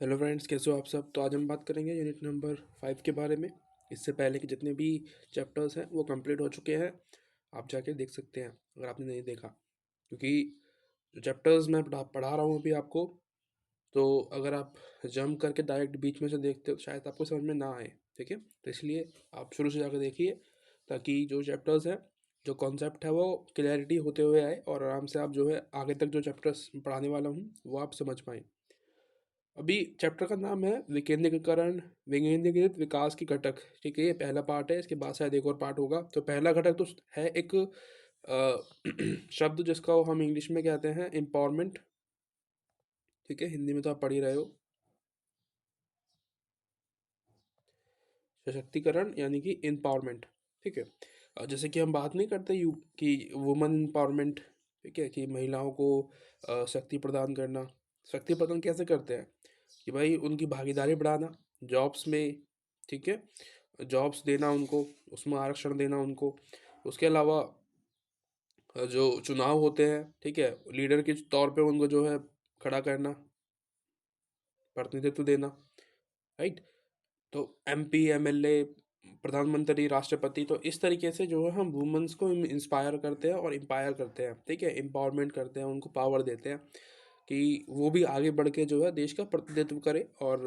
Hello friends, कैसे हो आप सब। तो आज हम बात करेंगे यूनिट नंबर 5 के बारे में। इससे पहले के जितने भी चैप्टर्स हैं वो कंप्लीट हो चुके हैं। आप जाके देख सकते हैं अगर आपने नहीं देखा, क्योंकि जो चैप्टर्स मैं पढ़ा रहा हूँ अभी आपको, तो अगर आप जंप करके डायरेक्ट बीच में से देखते हो तो शायद आपको समझ में ना आए। ठीक है, तो इसलिए आप शुरू से जाकर देखिए, ताकि जो चैप्टर्स हैं, जो कॉन्सेप्ट है वो क्लैरिटी होते हुए आए और आराम से आप जो है आगे तक जो चैप्टर्स पढ़ाने वाला हूँ वो आप समझ पाएँ। अभी चैप्टर का नाम है विकेंद्रीकरण, विकेंद्रीकृत विकास की घटक। ठीक है, ये पहला पार्ट है, इसके बाद शायद एक और पार्ट होगा। तो पहला घटक तो है एक शब्द जिसका हम इंग्लिश में कहते हैं एम्पावरमेंट। ठीक है, हिंदी में तो आप पढ़ ही रहे हो, सशक्तिकरण यानी कि एम्पावरमेंट। ठीक है, जैसे कि हम बात नहीं करते यू कि वुमेन एम्पावरमेंट। ठीक है, कि महिलाओं को शक्ति प्रदान करना। शक्ति प्रदान कैसे करते हैं कि भाई उनकी भागीदारी बढ़ाना जॉब्स में। ठीक है, जॉब्स देना उनको, उसमें आरक्षण देना उनको। उसके अलावा जो चुनाव होते हैं, ठीक है, लीडर के तौर पे उनको जो है खड़ा करना, प्रतिनिधित्व देना। राइट, तो एमपी, एमएलए, प्रधानमंत्री, राष्ट्रपति, तो इस तरीके से जो है हम वुमेन्स को इंस्पायर करते हैं और एम्पायर करते हैं। ठीक है, एम्पावरमेंट करते हैं, उनको पावर देते हैं कि वो भी आगे बढ़ के जो है देश का प्रतिनिधित्व करे और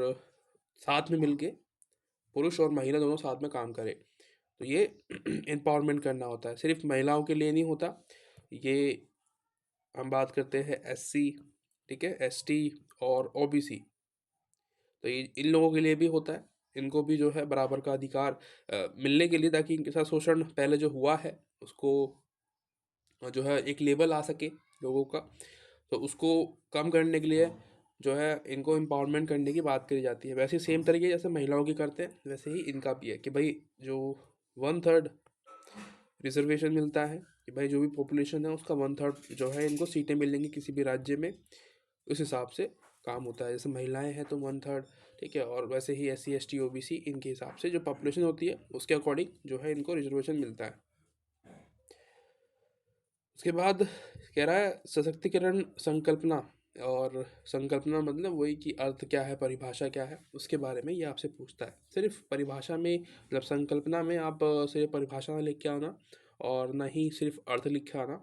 साथ में मिलके पुरुष और महिला दोनों साथ में काम करें। तो ये एम्पावरमेंट करना होता है, सिर्फ महिलाओं के लिए नहीं होता ये। हम बात करते हैं एससी, ठीक है, एसटी और ओबीसी, तो ये इन लोगों के लिए भी होता है। इनको भी जो है बराबर का अधिकार मिलने के लिए, ताकि इनके साथ शोषण पहले जो हुआ है उसको जो है एक लेबल आ सके लोगों का, तो उसको कम करने के लिए जो है इनको एम्पावरमेंट करने की बात करी जाती है। वैसे सेम तरीके जैसे महिलाओं की करते हैं वैसे ही इनका भी है कि भाई जो 1/3 रिजर्वेशन मिलता है, कि भाई जो भी पॉपुलेशन है उसका 1/3 जो है इनको सीटें मिलेंगी किसी भी राज्य में। उस हिसाब से काम होता है। जैसे महिलाएं हैं तो 1/3। ठीक है, और वैसे ही S C S T O B C, इनके हिसाब से जो पॉपुलेशन होती है उसके अकॉर्डिंग जो है इनको रिजर्वेशन मिलता है। उसके बाद कह रहा है सशक्तिकरण संकल्पना। और संकल्पना मतलब वही कि अर्थ क्या है, परिभाषा क्या है, उसके बारे में ये आपसे पूछता है। सिर्फ परिभाषा में, मतलब संकल्पना में आप सिर्फ परिभाषा ना लिख के आना और ना ही सिर्फ अर्थ लिख के आना।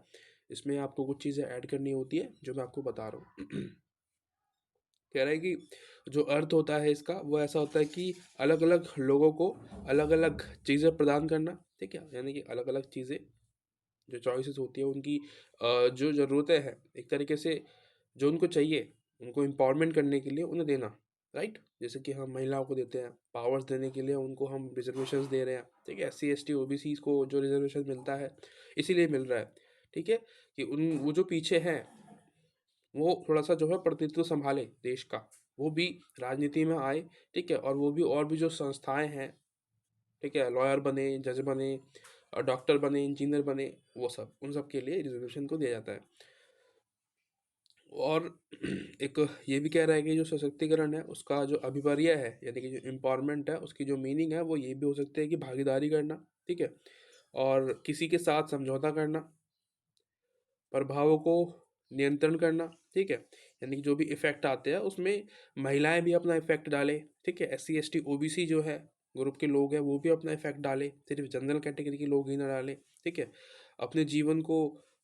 इसमें आपको कुछ चीज़ें ऐड करनी होती है जो मैं आपको बता रहा हूँ। कह रहा है कि जो अर्थ होता है इसका वो ऐसा होता है कि अलग अलग लोगों को अलग अलग चीज़ें प्रदान करना। ठीक है, यानी कि अलग अलग चीज़ें, जो चॉइसेस होती है उनकी, जो ज़रूरतें हैं एक तरीके से, जो उनको चाहिए उनको एम्पावरमेंट करने के लिए उन्हें देना। राइट, जैसे कि हम महिलाओं को देते हैं पावर्स देने के लिए, उनको हम रिजर्वेशंस दे रहे हैं। ठीक है, S C S T O B C को जो रिजर्वेशन मिलता है इसीलिए मिल रहा है। ठीक है, कि उन वो जो पीछे हैं वो थोड़ा सा जो है प्रतिनिधित्व संभाले देश का, वो भी राजनीति में आए। ठीक है, और वो भी और भी जो संस्थाएं हैं, ठीक है, लॉयर बने, जज बने, डॉक्टर बने, इंजीनियर बने, वो सब, उन सब के लिए रिजर्वेशन को दिया जाता है। और एक ये भी कह रहा है कि जो सशक्तिकरण है उसका जो अभिवर्य है, यानी कि जो एम्पावरमेंट है, उसकी जो मीनिंग है वो ये भी हो सकती है कि भागीदारी करना। ठीक है, और किसी के साथ समझौता करना, प्रभावों को नियंत्रण करना। ठीक है, यानी कि जो भी इफेक्ट आते हैं उसमें महिलाएं भी अपना इफेक्ट डालें। ठीक है, S C S T O B C जो है ग्रुप के लोग हैं वो भी अपना इफेक्ट डालें, सिर्फ जनरल कैटेगरी के लोग ही ना डालें। ठीक है, अपने जीवन को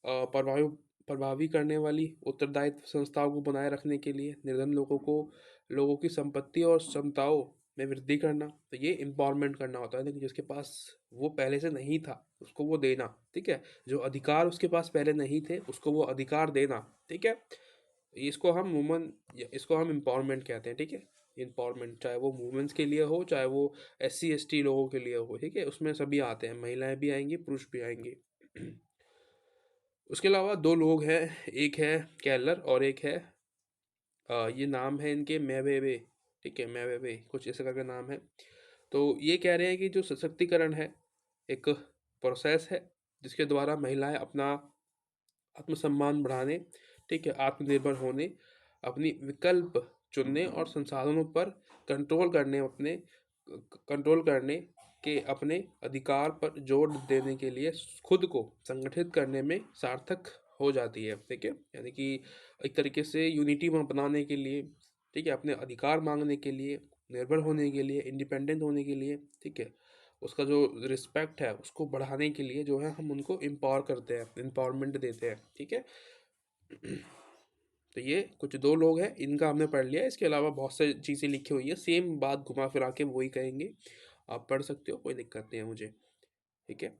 प्रभावी प्रभावी करने वाली उत्तरदायित्व संस्थाओं को बनाए रखने के लिए निर्धन लोगों को, लोगों की संपत्ति और क्षमताओं में वृद्धि करना। तो ये एम्पावरमेंट करना होता है, लेकिन जिसके पास वो पहले से नहीं था उसको वो देना। ठीक है, जो अधिकार उसके पास पहले नहीं थे उसको वो अधिकार देना। ठीक है, इसको हम वुमन, इसको हम एम्पावरमेंट कहते हैं। ठीक है, एम्पावरमेंट चाहे वो वुमेन्स के लिए हो, चाहे वो एस सी एस टी लोगों के लिए हो। ठीक है, उसमें सभी आते हैं, महिलाएं भी आएंगी, पुरुष भी आएंगे। उसके अलावा दो लोग हैं, एक है कैलर और एक है ये नाम है इनके मैवेवे। ठीक है, मैवेवे कुछ ऐसे करके नाम है। तो ये कह रहे हैं कि जो सशक्तिकरण है एक प्रोसेस है जिसके द्वारा महिलाएं अपना आत्मसम्मान बढ़ाने, ठीक है, आत्मनिर्भर होने, अपनी विकल्प चुनने और संसाधनों पर कंट्रोल करने, अपने कंट्रोल करने के अपने अधिकार पर जोर देने के लिए खुद को संगठित करने में सार्थक हो जाती है। ठीक है, यानी कि एक तरीके से यूनिटी में अपनाने के लिए ठीक है, अपने अधिकार मांगने के लिए, निर्भर होने के लिए, इंडिपेंडेंट होने के लिए, ठीक है, उसका जो रिस्पेक्ट है उसको बढ़ाने के लिए जो है हम उनको एम्पावर करते हैं, एम्पावरमेंट देते हैं, ठीक है। तो ये कुछ दो लोग हैं, इनका हमने पढ़ लिया। इसके अलावा बहुत सारी चीज़ें लिखी हुई है, सेम बात घुमा फिरा के वही कहेंगे, आप पढ़ सकते हो, कोई दिक्कत नहीं है मुझे, ठीक है।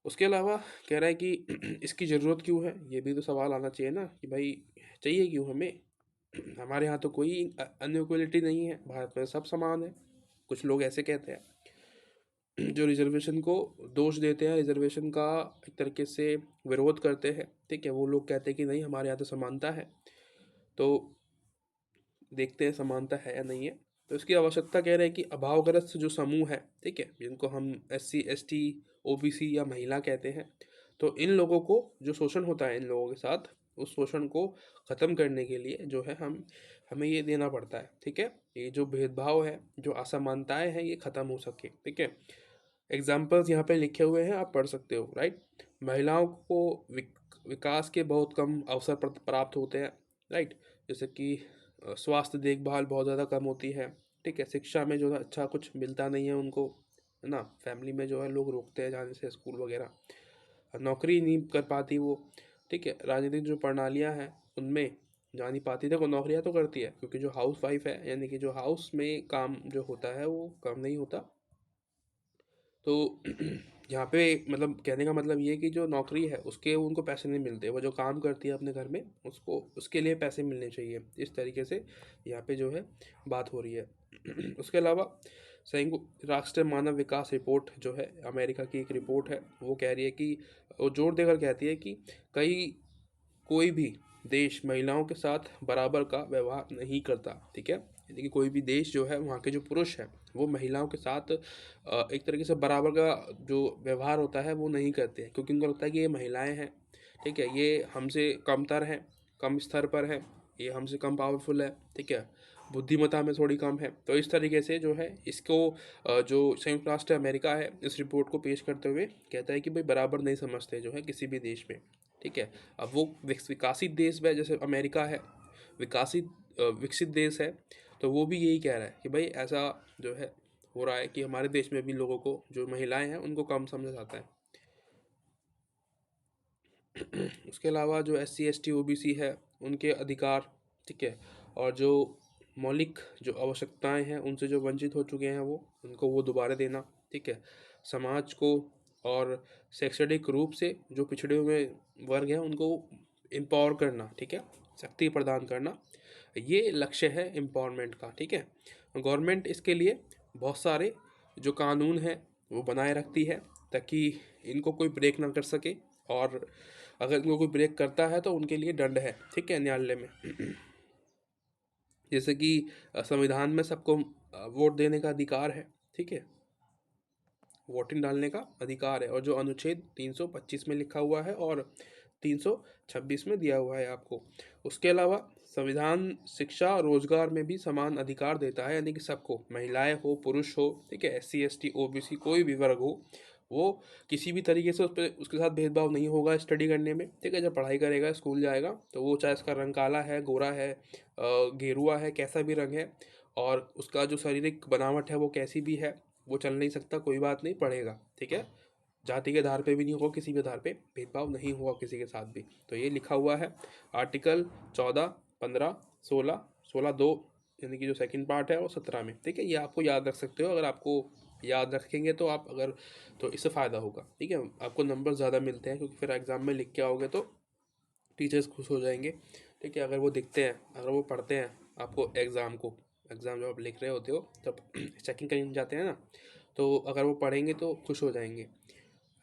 उसके अलावा कह रहा है कि इसकी ज़रूरत क्यों है, ये भी तो सवाल आना चाहिए ना कि भाई चाहिए क्यों हमें। हमारे यहाँ तो कोई अनइक्वलिटी नहीं है, भारत में सब समान है। कुछ लोग ऐसे कहते हैं जो रिजर्वेशन को दोष देते हैं, रिजर्वेशन का एक तरीके से विरोध करते हैं, ठीक है। वो लोग कहते हैं कि नहीं हमारे यहाँ तो समानता है। तो देखते हैं समानता है या नहीं है। तो इसकी आवश्यकता कह रहे हैं कि अभावग्रस्त जो समूह है, ठीक है, जिनको हम SC ST OBC या महिला कहते हैं, तो इन लोगों को जो शोषण होता है इन लोगों के साथ, उस शोषण को ख़त्म करने के लिए जो है हमें ये देना पड़ता है, ठीक है। ये जो भेदभाव है, जो असमानताएं हैं, ये ख़त्म हो सके, ठीक है। एग्जाम्पल्स यहाँ पे लिखे हुए हैं, आप पढ़ सकते हो, राइट। महिलाओं को विकास के बहुत कम अवसर प्राप्त होते हैं, राइट। जैसे कि स्वास्थ्य देखभाल बहुत ज़्यादा कम होती है, ठीक है। शिक्षा में जो है अच्छा कुछ मिलता नहीं है उनको, है ना। फैमिली में जो है लोग रोकते हैं जाने से स्कूल वगैरह, नौकरी नहीं कर पाती वो, ठीक है। राजनीतिक जो प्रणालियाँ हैं उनमें जा नहीं पाती, देखो नौकरियाँ तो करती है क्योंकि जो हाउस वाइफ है, यानी कि जो हाउस में काम जो होता है वो कम नहीं होता। तो यहाँ पे मतलब कहने का मतलब ये है कि जो नौकरी है उसके उनको पैसे नहीं मिलते, वो जो काम करती है अपने घर में उसको उसके लिए पैसे मिलने चाहिए, इस तरीके से यहाँ पे जो है बात हो रही है। उसके अलावा संयुक्त राष्ट्र मानव विकास रिपोर्ट जो है, अमेरिका की एक रिपोर्ट है, वो कह रही है कि वो जोर देकर कहती है कि कई कोई भी देश महिलाओं के साथ बराबर का व्यवहार नहीं करता, ठीक है। यानी कि कोई भी देश जो है वहाँ के जो पुरुष हैं वो महिलाओं के साथ एक तरीके से बराबर का जो व्यवहार होता है वो नहीं करते हैं, क्योंकि उनको लगता है कि ये महिलाएं हैं, ठीक है, ये हमसे कमतर हैं, कम स्तर पर हैं, ये हमसे कम पावरफुल है, ठीक है, बुद्धिमत्ता में थोड़ी कम है। तो इस तरीके से जो है इसको जो संयुक्त राष्ट्र अमेरिका है इस रिपोर्ट को पेश करते हुए कहता है कि भाई बराबर नहीं समझते जो है किसी भी देश में, ठीक है। अब वो विकासित देश में जैसे अमेरिका है, विकासित विकसित देश है, तो वो भी यही कह रहा है कि भाई ऐसा जो है हो रहा है कि हमारे देश में भी लोगों को, जो महिलाएं हैं उनको कम समझा जाता है। उसके अलावा जो SC ST OBC है उनके अधिकार, ठीक है, और जो मौलिक जो आवश्यकताएं हैं उनसे जो वंचित हो चुके हैं वो उनको वो दोबारा देना, ठीक है। समाज को और शैक्षणिक रूप से जो पिछड़े हुए वर्ग हैं उनको एम्पावर करना, ठीक है, शक्ति प्रदान करना, ये लक्ष्य है एम्पावरमेंट का, ठीक है। गवर्नमेंट इसके लिए बहुत सारे जो कानून हैं वो बनाए रखती है ताकि इनको कोई ब्रेक ना कर सके, और अगर इनको कोई ब्रेक करता है तो उनके लिए दंड है, ठीक है, न्यायालय में। जैसे कि संविधान में सबको वोट देने का अधिकार है, ठीक है, वोटिंग डालने का अधिकार है, और जो अनुच्छेद 325 में लिखा हुआ है और 326 में दिया हुआ है आपको। उसके अलावा संविधान शिक्षा रोजगार में भी समान अधिकार देता है, यानी कि सबको, महिलाएं हो पुरुष हो, ठीक है, SC ST OBC कोई भी वर्ग हो, वो किसी भी तरीके से उस पर उसके साथ भेदभाव नहीं होगा स्टडी करने में, ठीक है। जब पढ़ाई करेगा स्कूल जाएगा तो वो चाहे उसका रंग काला है, गोरा है, गेरुआ है, कैसा भी रंग है, और उसका जो शारीरिक बनावट है वो कैसी भी है, वो चल नहीं सकता, कोई बात नहीं, पढ़ेगा, ठीक है। जाति के आधार पे भी नहीं होगा, किसी भी आधार पे भेदभाव नहीं हुआ किसी के साथ भी। तो ये लिखा हुआ है आर्टिकल 14, 15, 16, 16(2), यानी कि जो सेकंड पार्ट है, और 17 में, ठीक है। ये आपको याद रख सकते हो, अगर आपको याद रखेंगे तो आप अगर तो इससे फ़ायदा होगा, ठीक है। आपको नंबर ज़्यादा मिलते हैं क्योंकि फिर एग्ज़ाम में लिख के आओगे तो टीचर्स खुश हो जाएंगे, ठीक है। अगर वो दिखते हैं, अगर वो पढ़ते हैं आपको एग्ज़ाम जब आप लिख रहे होते हो तब चेकिंग करने जाते हैं ना, तो अगर वो पढ़ेंगे तो खुश हो जाएंगे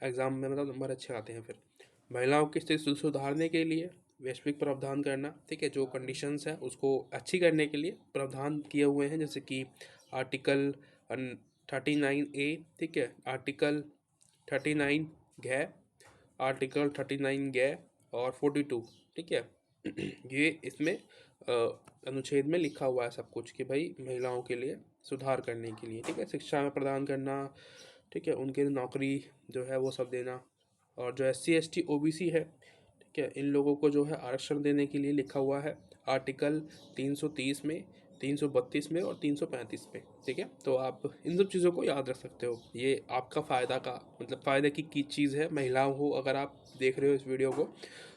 एग्ज़ाम में, मतलब नंबर अच्छे आते हैं फिर। महिलाओं की स्थिति सुधारने के लिए वैश्विक प्रावधान करना, ठीक है, जो कंडीशंस है उसको अच्छी करने के लिए प्रावधान किए हुए हैं, जैसे कि आर्टिकल 39A, ठीक है, आर्टिकल 39 घ, आर्टिकल 39 ग, और 42, ठीक है। ये इसमें अनुच्छेद में लिखा हुआ है सब कुछ कि भाई महिलाओं के लिए सुधार करने के लिए, ठीक है, शिक्षा में प्रदान करना, ठीक है, उनके लिए नौकरी जो है वो सब देना। और जो SC ST OBC है, ठीक है, इन लोगों को जो है आरक्षण देने के लिए लिखा हुआ है आर्टिकल 330 में, 332 में और 335 में, ठीक है। तो आप इन सब चीज़ों को याद रख सकते हो। ये आपका फ़ायदा का मतलब फ़ायदे की चीज़ है। महिलाओं हो, अगर आप देख रहे हो इस वीडियो को,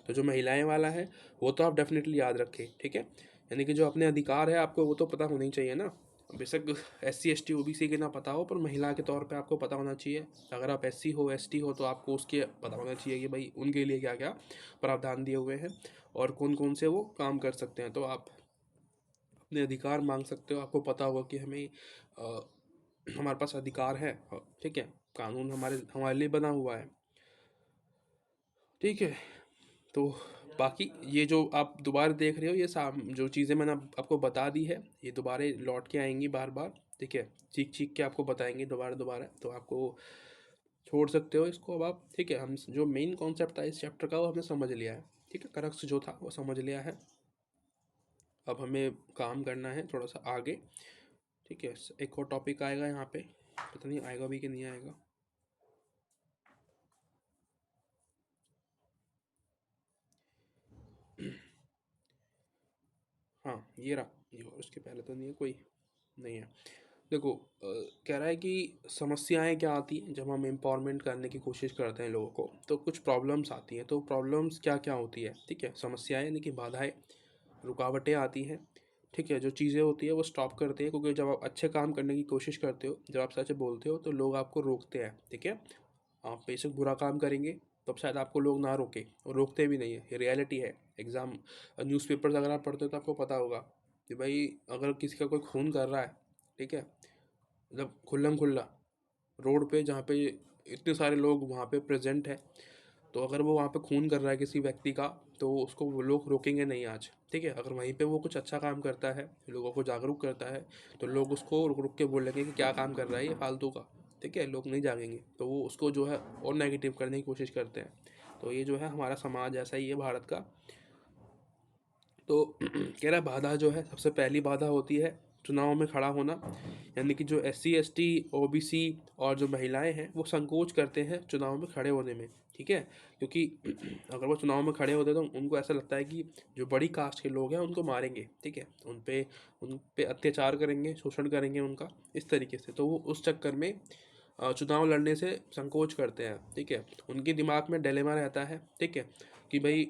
तो जो महिलाएं वाला है वो तो आप डेफिनेटली याद रखें, ठीक है। यानी कि जो अपने अधिकार है आपको वो तो पता होना ही चाहिए ना। बेशक SC ST OBC के ना पता हो, पर महिला के तौर पे आपको पता होना चाहिए। अगर आप SC हो ST हो तो आपको उसके पता होना चाहिए कि भाई उनके लिए क्या क्या प्रावधान दिए हुए हैं और कौन कौन से वो काम कर सकते हैं। तो आप अपने अधिकार मांग सकते हो। आपको पता होगा कि हमें हमारे पास अधिकार है, ठीक है। कानून हमारे हमारे लिए बना हुआ है, ठीक है। तो बाकी ये जो आप दोबारा देख रहे हो, ये जो चीज़ें मैंने आपको बता दी है, ये दोबारा लौट के आएंगी बार बार, ठीक है। चीख चीख के आपको बताएंगे दोबारा दोबारा, तो आपको छोड़ सकते हो इसको अब आप, ठीक है। हम जो मेन कॉन्सेप्ट था इस चैप्टर का वो हमने समझ लिया है, ठीक है। करक्स जो था वो समझ लिया है। अब हमें काम करना है थोड़ा सा आगे, ठीक है। एक और टॉपिक आएगा यहाँ पे, पता नहीं आएगा भी कि नहीं आएगा। हाँ ये रहा, ये उसके पहले तो नहीं है कोई, नहीं है। देखो कह रहा है कि समस्याएं क्या आती हैं जब हम एम्पावरमेंट करने की कोशिश करते हैं लोगों को, तो कुछ प्रॉब्लम्स आती हैं। तो प्रॉब्लम्स क्या क्या होती है, ठीक है। समस्याएं यानी कि बाधाएं, रुकावटें आती हैं, ठीक है। जो चीज़ें होती है वो स्टॉप करते हैं, क्योंकि जब आप अच्छे काम करने की कोशिश करते हो, जब आप सच बोलते हो, तो लोग आपको रोकते हैं, ठीक है। आप बेशक बुरा काम करेंगे तब शायद आपको लोग ना रोके, और रोकते भी नहीं है, ये रियलिटी है। एग्ज़ाम न्यूज़पेपर्स अगर आप पढ़ते हो तो आपको पता होगा कि भाई अगर किसी का कोई खून कर रहा है, ठीक है, मतलब खुल्लम खुल्ला रोड पे, जहाँ पे इतने सारे लोग वहाँ पे प्रेजेंट है, तो अगर वो वहाँ पे खून कर रहा है किसी व्यक्ति का, तो उसको वो लोग रोकेंगे नहीं आज, ठीक है। अगर वहीं पे वो कुछ अच्छा काम करता है, लोगों को जागरूक करता है, तो लोग उसको रुक रुक के बोलेंगे कि क्या काम कर रहा है ये फालतू का, ठीक है। लोग नहीं जागेंगे, तो वो उसको जो है और नेगेटिव करने की कोशिश करते हैं। तो ये जो है हमारा समाज ऐसा ही है भारत का। तो कह रहा है बाधा जो है, सबसे पहली बाधा होती है चुनाव में खड़ा होना। यानी कि जो SC ST OBC और जो महिलाएं हैं वो संकोच करते हैं चुनाव में खड़े होने में, ठीक है। क्योंकि अगर वो चुनाव में खड़े होते तो उनको ऐसा लगता है कि जो बड़ी कास्ट के लोग हैं उनको मारेंगे, ठीक है, उन पे अत्याचार करेंगे, शोषण करेंगे उनका, इस तरीके से। तो वो उस चक्कर में चुनाव लड़ने से संकोच करते हैं, ठीक है। उनके दिमाग में डिलेमा रहता है, ठीक है, कि भाई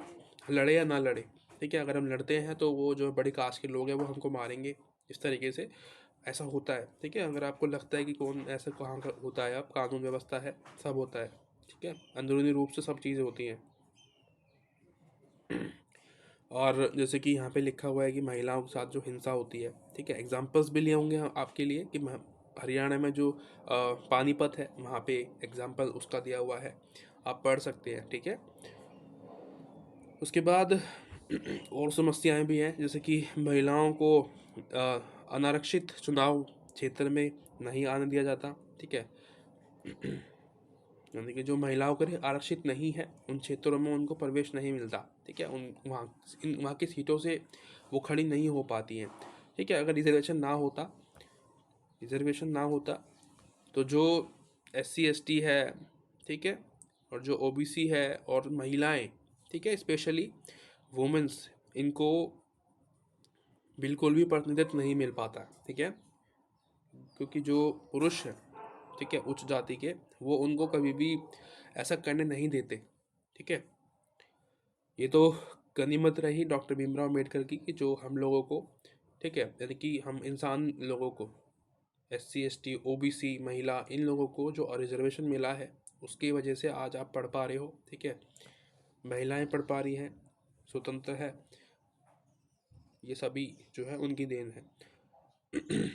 लड़े या ना लड़े, ठीक है। अगर हम लड़ते हैं तो वो जो बड़ी कास्ट के लोग हैं वो हमको मारेंगे, इस तरीके से ऐसा होता है, ठीक है। अगर आपको लगता है कि कौन ऐसा कहाँ का होता है, अब कानून व्यवस्था है, सब होता है, ठीक है। अंदरूनी रूप से सब चीज़ें होती हैं। और जैसे कि यहाँ पे लिखा हुआ है कि महिलाओं के साथ जो हिंसा होती है, ठीक है। एग्जाम्पल्स भी लिए होंगे आपके लिए कि हरियाणा में जो पानीपत है वहाँ पे एग्जाम्पल उसका दिया हुआ है, आप पढ़ सकते हैं, ठीक है। उसके बाद और समस्याएं भी हैं, जैसे कि महिलाओं को अनारक्षित चुनाव क्षेत्र में नहीं आने दिया जाता, ठीक है। यानी कि जो महिलाओं के लिए आरक्षित नहीं है उन क्षेत्रों में उनको प्रवेश नहीं मिलता, ठीक है। वहाँ की सीटों से वो खड़ी नहीं हो पाती हैं, ठीक है। अगर रिजर्वेशन ना होता तो जो SC ST है, ठीक है, और जो OBC है और महिलाएं, ठीक है, स्पेशली वुमेन्स, इनको बिल्कुल भी प्रतिनिधित्व नहीं मिल पाता, ठीक है। क्योंकि जो पुरुष है, ठीक है, उच्च जाति के, वो उनको कभी भी ऐसा करने नहीं देते, ठीक है। ये तो गनीमत रही डॉक्टर भीमराव अम्बेडकर की कि जो हम लोगों को, ठीक है, यानी कि हम इंसान लोगों को, SC ST OBC महिला, इन लोगों को जो रिजर्वेशन मिला है उसकी वजह से आज आप पढ़ पा रहे हो, ठीक है। महिलाएं पढ़ पा रही हैं, स्वतंत्र है, ये सभी जो है उनकी देन है।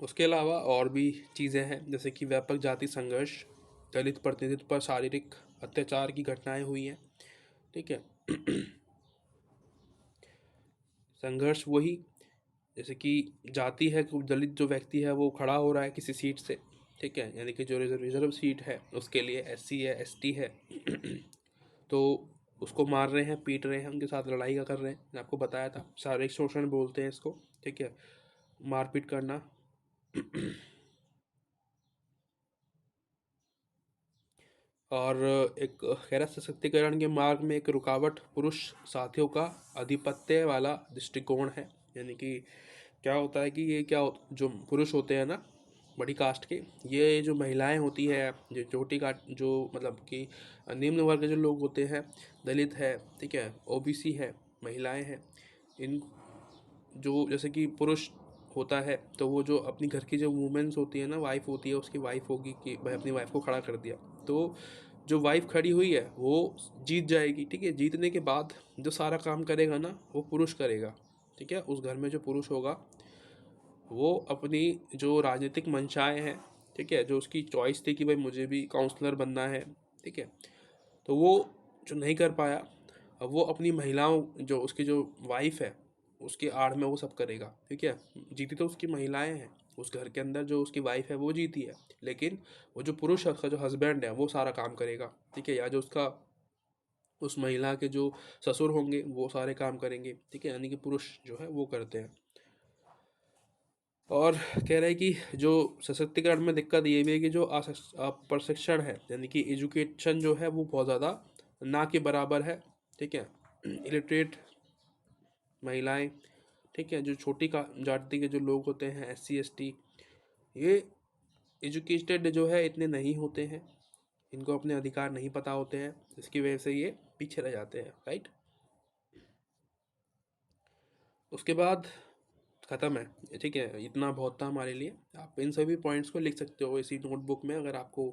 उसके अलावा और भी चीज़ें हैं, जैसे कि व्यापक जाति संघर्ष, दलित प्रतिनिधित्व पर शारीरिक अत्याचार की घटनाएं हुई हैं, ठीक है। संघर्ष वही, जैसे कि जाति है, दलित जो व्यक्ति है वो खड़ा हो रहा है किसी सीट से, ठीक है। यानी कि जो रिजर्व सीट है उसके लिए SC है ST है, तो उसको मार रहे हैं, पीट रहे हैं, उनके साथ लड़ाई का कर रहे हैं। मैंने आपको बताया था, शारीरिक शोषण बोलते हैं इसको, ठीक है, मारपीट करना। और एक कह रहा सशक्तिकरण के मार्ग में एक रुकावट पुरुष साथियों का आधिपत्य वाला दृष्टिकोण है। यानी कि क्या होता है कि ये जो पुरुष होते हैं ना बड़ी कास्ट के, ये जो महिलाएं होती है, जो छोटी कास्ट, जो मतलब कि निम्न वर्ग के जो लोग होते हैं, दलित है, ठीक है, ओबीसी है, महिलाएं हैं, इन जो जैसे कि पुरुष होता है तो वो जो अपनी घर की जो वुमेन्स होती है ना, वाइफ होती है, उसकी वाइफ होगी कि भाई अपनी वाइफ को खड़ा कर दिया, तो जो वाइफ खड़ी हुई है वो जीत जाएगी। ठीक है, जीतने के बाद जो सारा काम करेगा ना वो पुरुष करेगा। ठीक है, उस घर में जो पुरुष होगा वो अपनी जो राजनीतिक मंशाएं हैं, ठीक है, जो उसकी चॉइस थी कि भाई मुझे भी काउंसलर बनना है, ठीक है, तो वो जो नहीं कर पाया, अब वो अपनी महिलाओं, जो उसकी जो वाइफ है, उसके आड़ में वो सब करेगा। ठीक है, जीती तो उसकी महिलाएं हैं, उस घर के अंदर जो उसकी वाइफ है वो जीती है, लेकिन वो जो पुरुष है, उसका जो हस्बैंड है, वो सारा काम करेगा। ठीक है, या जो उसका उस महिला के जो ससुर होंगे वो सारे काम करेंगे। ठीक है, यानी कि पुरुष जो है वो करते हैं। और कह रहे हैं कि जो सशक्तिकरण में दिक्कत ये भी है कि जो प्रशिक्षण है, यानी कि एजुकेशन जो है वो बहुत ज़्यादा ना के बराबर है। ठीक है, इलिटरेट महिलाएं, ठीक है, जो छोटी का जाति के जो लोग होते हैं, SC ST, ये एजुकेटेड जो है इतने नहीं होते हैं, इनको अपने अधिकार नहीं पता होते हैं, इसकी वजह से ये पीछे रह जाते हैं। राइट, उसके बाद ख़त्म है। ठीक है, इतना बहुत था हमारे लिए। आप इन सभी पॉइंट्स को लिख सकते हो इसी नोटबुक में अगर आपको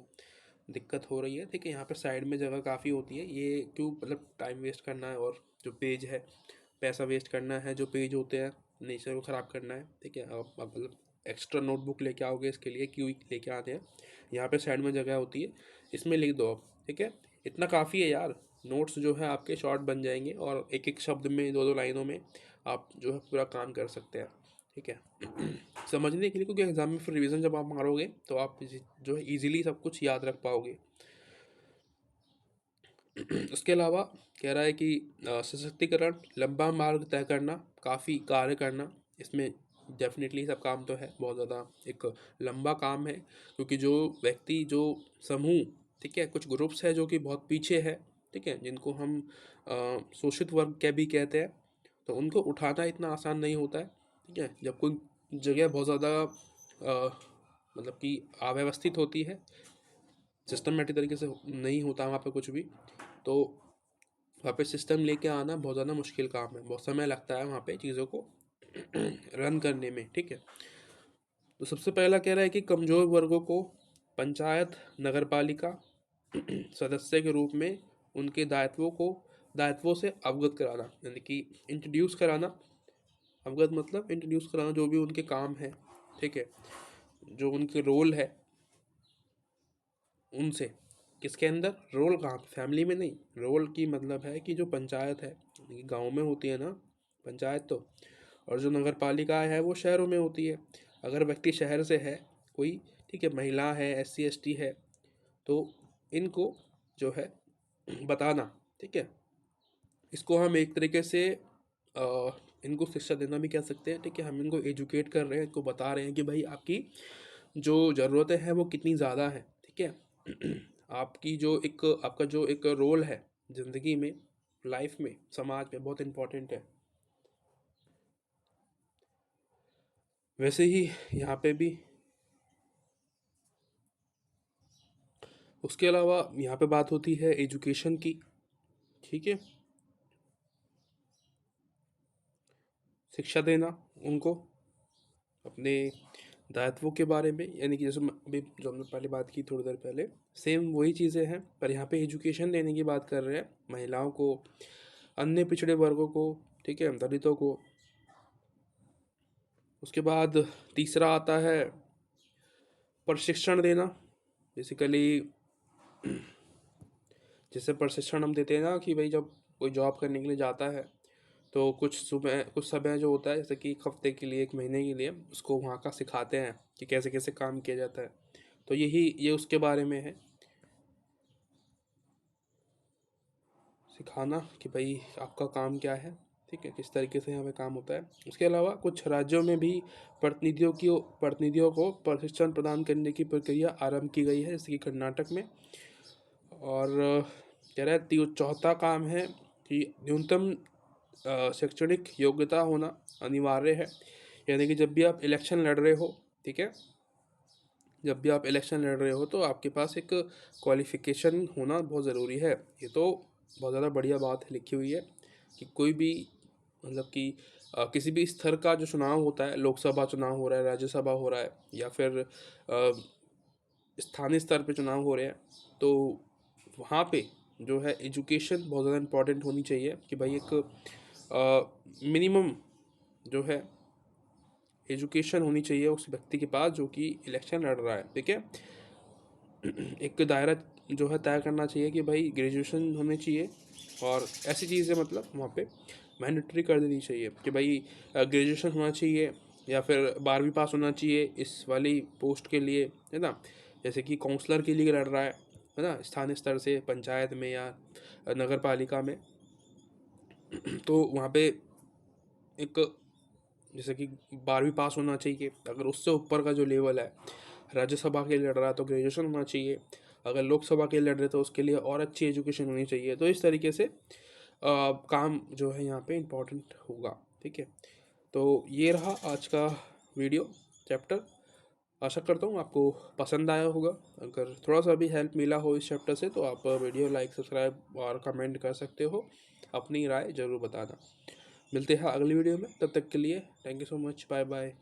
दिक्कत हो रही है। ठीक है, यहाँ पे साइड में जगह काफ़ी होती है, ये क्यों मतलब टाइम वेस्ट करना है और जो पेज है पैसा वेस्ट करना है, जो पेज होते हैं नेचर को ख़राब करना है। ठीक है, आप मतलब एक्स्ट्रा नोटबुक लेके आओगे इसके लिए क्यों लेके आते हैं। यहाँ पे साइड में जगह होती है, इसमें लिख दो आप। ठीक है, इतना काफ़ी है यार, नोट्स जो है आपके शॉर्ट बन जाएंगे और एक एक शब्द में, दो दो लाइनों में आप जो है पूरा काम कर सकते हैं। ठीक है, समझने के लिए, क्योंकि एग्जाम में फिर रिवीजन जब आप मारोगे तो आप जो है इजीली सब कुछ याद रख पाओगे। उसके अलावा कह रहा है कि सशक्तिकरण, लंबा मार्ग तय करना, काफ़ी कार्य करना, इसमें डेफिनेटली सब काम तो है, बहुत ज़्यादा एक लंबा काम है, क्योंकि जो व्यक्ति, जो समूह, ठीक है, कुछ ग्रुप्स है जो कि बहुत पीछे है, ठीक है, जिनको हम शोषित वर्ग के भी कहते हैं, तो उनको उठाना इतना आसान नहीं होता है। ठीक है, जब कोई जगह बहुत ज़्यादा मतलब कि अव्यवस्थित होती है, सिस्टमेटिक तरीके से नहीं होता वहाँ पे कुछ भी, तो वहाँ पे सिस्टम लेके आना बहुत ज़्यादा मुश्किल काम है, बहुत समय लगता है वहाँ पे चीज़ों को रन करने में। ठीक है, तो सबसे पहला कह रहा है कि कमज़ोर वर्गों को पंचायत नगरपालिका सदस्य के रूप में उनके दायित्वों से अवगत कराना, यानी कि इंट्रोड्यूस कराना। अवगत मतलब इंट्रोड्यूस कराना, जो भी उनके काम है, ठीक है, जो उनके रोल है उनसे। किसके अंदर रोल, कहाँ पे, फैमिली में नहीं, रोल की मतलब है कि जो पंचायत है, गांव में होती है ना पंचायत तो, और जो नगर पालिका है वो शहरों में होती है। अगर व्यक्ति शहर से है कोई, ठीक है, महिला है, SC ST है, तो इनको जो है बताना। ठीक है, इसको हम एक तरीके से इनको शिक्षा देना भी कह सकते हैं। ठीक है, हम इनको एजुकेट कर रहे हैं, इनको बता रहे हैं कि भाई आपकी जो ज़रूरतें हैं वो कितनी ज़्यादा है। ठीक है, आपकी जो एक, आपका जो एक रोल है ज़िंदगी में, लाइफ में, समाज में, बहुत इम्पोर्टेंट है। वैसे ही यहाँ पे भी, उसके अलावा यहाँ पे बात होती है एजुकेशन की। ठीक है, शिक्षा देना उनको अपने दायित्वों के बारे में, यानी कि जैसे अभी जो हमने पहले बात की थोड़ी देर पहले, सेम वही चीज़ें हैं, पर यहाँ पे एजुकेशन देने की बात कर रहे हैं, महिलाओं को, अन्य पिछड़े वर्गों को, ठीक है, दलितों को। उसके बाद तीसरा आता है प्रशिक्षण देना। बेसिकली जैसे प्रशिक्षण हम देते हैं ना कि भाई जब कोई जॉब करने के लिए जाता है तो कुछ समय जो होता है, जैसे कि एक हफ्ते के लिए, एक महीने के लिए, उसको वहाँ का सिखाते हैं कि कैसे कैसे काम किया जाता है। तो ये उसके बारे में है, सिखाना कि भाई आपका काम क्या है, ठीक है, किस तरीके से यहाँ पे काम होता है। उसके अलावा कुछ राज्यों में भी प्रतिनिधियों को प्रशिक्षण प्रदान करने की प्रक्रिया आरंभ की गई है, जैसे कि कर्नाटक में। और कह रहा है चौथा काम है कि न्यूनतम शैक्षणिक योग्यता होना अनिवार्य है। यानी कि जब भी आप इलेक्शन लड़ रहे हो, ठीक है, जब भी आप इलेक्शन लड़ रहे हो तो आपके पास एक क्वालिफिकेशन होना बहुत ज़रूरी है। ये तो बहुत ज़्यादा बढ़िया बात लिखी हुई है कि कोई भी मतलब कि किसी भी स्तर का जो चुनाव होता है, लोकसभा चुनाव हो रहा है, राज्यसभा हो रहा है, या फिर स्थानीय स्तर पे चुनाव हो रहे हैं, तो वहाँ पे जो है एजुकेशन बहुत ज़्यादा इम्पोर्टेंट होनी चाहिए कि भाई एक मिनिमम जो है एजुकेशन होनी चाहिए उस व्यक्ति के पास जो कि इलेक्शन लड़ रहा है, ठीक है। एक दायरा जो है तय करना चाहिए कि भाई ग्रेजुएशन होनी चाहिए, और ऐसी चीज़ें मतलब वहाँ पे मैंडेटरी कर देनी चाहिए कि भाई ग्रेजुएशन होना चाहिए या फिर 12वीं पास होना चाहिए इस वाली पोस्ट के लिए, है ना। जैसे कि काउंसलर के लिए लड़ रहा है ना, स्थानीय स्तर से पंचायत में या नगर पालिका में, तो वहाँ पे एक जैसे कि 12वीं पास होना चाहिए। अगर उससे ऊपर का जो लेवल है, राज्यसभा के लिए लड़ रहा है तो ग्रेजुएशन होना चाहिए। अगर लोकसभा के लिए लड़ रहे तो उसके लिए और अच्छी एजुकेशन होनी चाहिए। तो इस तरीके से काम जो है यहाँ पे इम्पोर्टेंट होगा, ठीक है। तो ये रहा आज का वीडियो चैप्टर। आशा करता हूँ आपको पसंद आया होगा। अगर थोड़ा सा भी हेल्प मिला हो इस चैप्टर से तो आप वीडियो लाइक, सब्सक्राइब और कमेंट कर सकते हो। अपनी राय ज़रूर बताना। मिलते हैं अगली वीडियो में, तब तक के लिए thank you so much, bye bye.